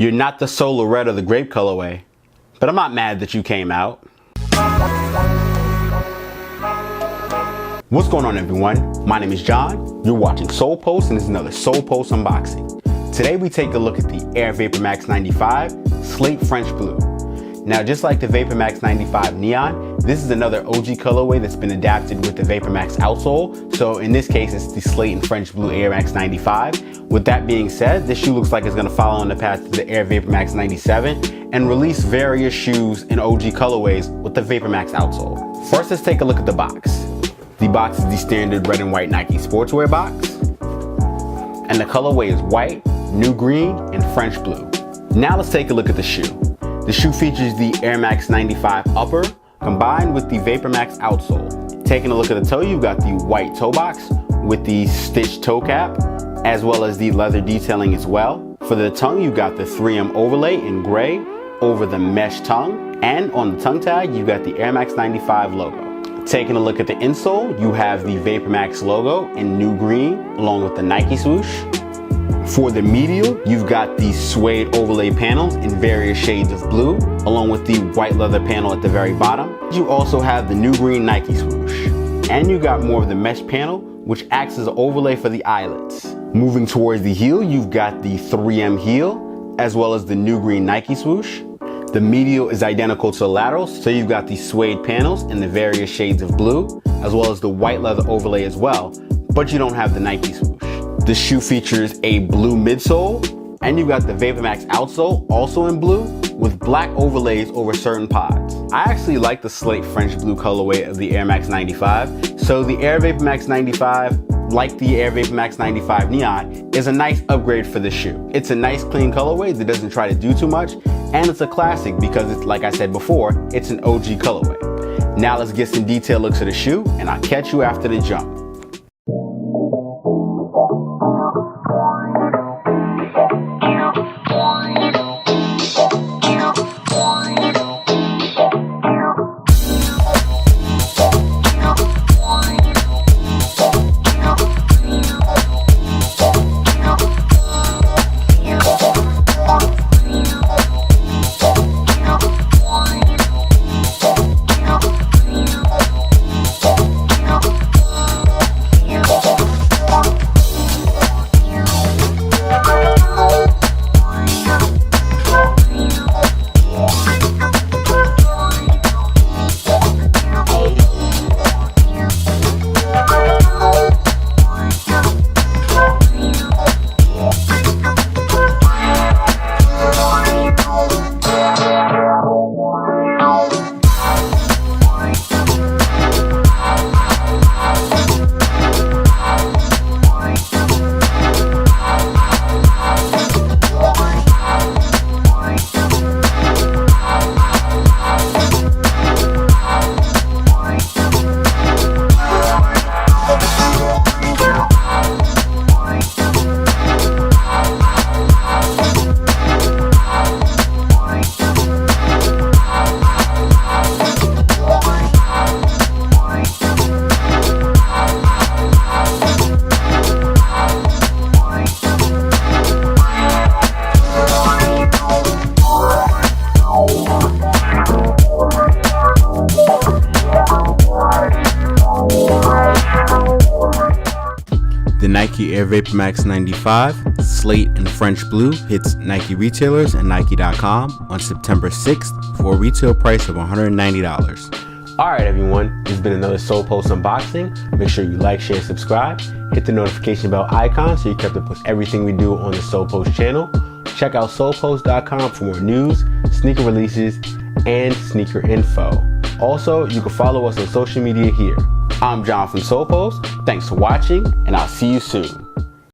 You're not the Solar Red or the Grape colorway, but I'm not mad that you came out. What's going on, everyone? My name is John. You're watching Solepost, and this is another Solepost unboxing. Today we take a look at the Air Vapormax 95 Slate French Blue. Now, just like the Vapormax 95 Neon, this is another OG colorway that's been adapted with the Vapormax outsole. So in this case, it's the Slate and French Blue Air Max 95. With that being said, this shoe looks like it's gonna follow on the path to the Air Vapormax 97 and release various shoes in OG colorways with the Vapormax outsole. First, let's take a look at the box. The box is the standard red and white Nike sportswear box. And the colorway is white, new green, and French blue. Now let's take a look at the shoe. The shoe features the Air Max 95 upper combined with the Vapormax outsole. Taking a look at the toe, you've got the white toe box with the stitched toe cap, as well as the leather detailing as well. For the tongue, you've got the 3M overlay in gray over the mesh tongue, and on the tongue tag, you've got the Air Max 95 logo. Taking a look at the insole, you have the Vapormax logo in new green along with the Nike swoosh. For the medial, you've got the suede overlay panels in various shades of blue, along with the white leather panel at the very bottom. You also have the new green Nike swoosh. And you got more of the mesh panel, which acts as an overlay for the eyelets. Moving towards the heel, you've got the 3M heel, as well as the new green Nike swoosh. The medial is identical to the laterals, so you've got the suede panels in the various shades of blue, as well as the white leather overlay as well, but you don't have the Nike swoosh. The shoe features a blue midsole, and you've got the Vapormax outsole also in blue with black overlays over certain pods. I actually like the Slate French Blue colorway of the Air Max 95, so the Air Vapormax 95, like the Air Vapormax 95 Neon, is a nice upgrade for the shoe. It's a nice clean colorway that doesn't try to do too much, and it's a classic because it's, like I said before, it's an OG colorway. Now let's get some detailed looks at the shoe, and I'll catch you after the jump. The Nike Air Vapormax 95 Slate and French Blue hits Nike retailers and Nike.com on September 6th for a retail price of $190. Alright everyone, this has been another Solepost unboxing. Make sure you like, share, subscribe. Hit the notification bell icon so you're kept up with everything we do on the Solepost channel. Check out solepost.com for more news, sneaker releases, and sneaker info. Also, you can follow us on social media here. I'm John from Solepost. Thanks for watching, and I'll see you soon.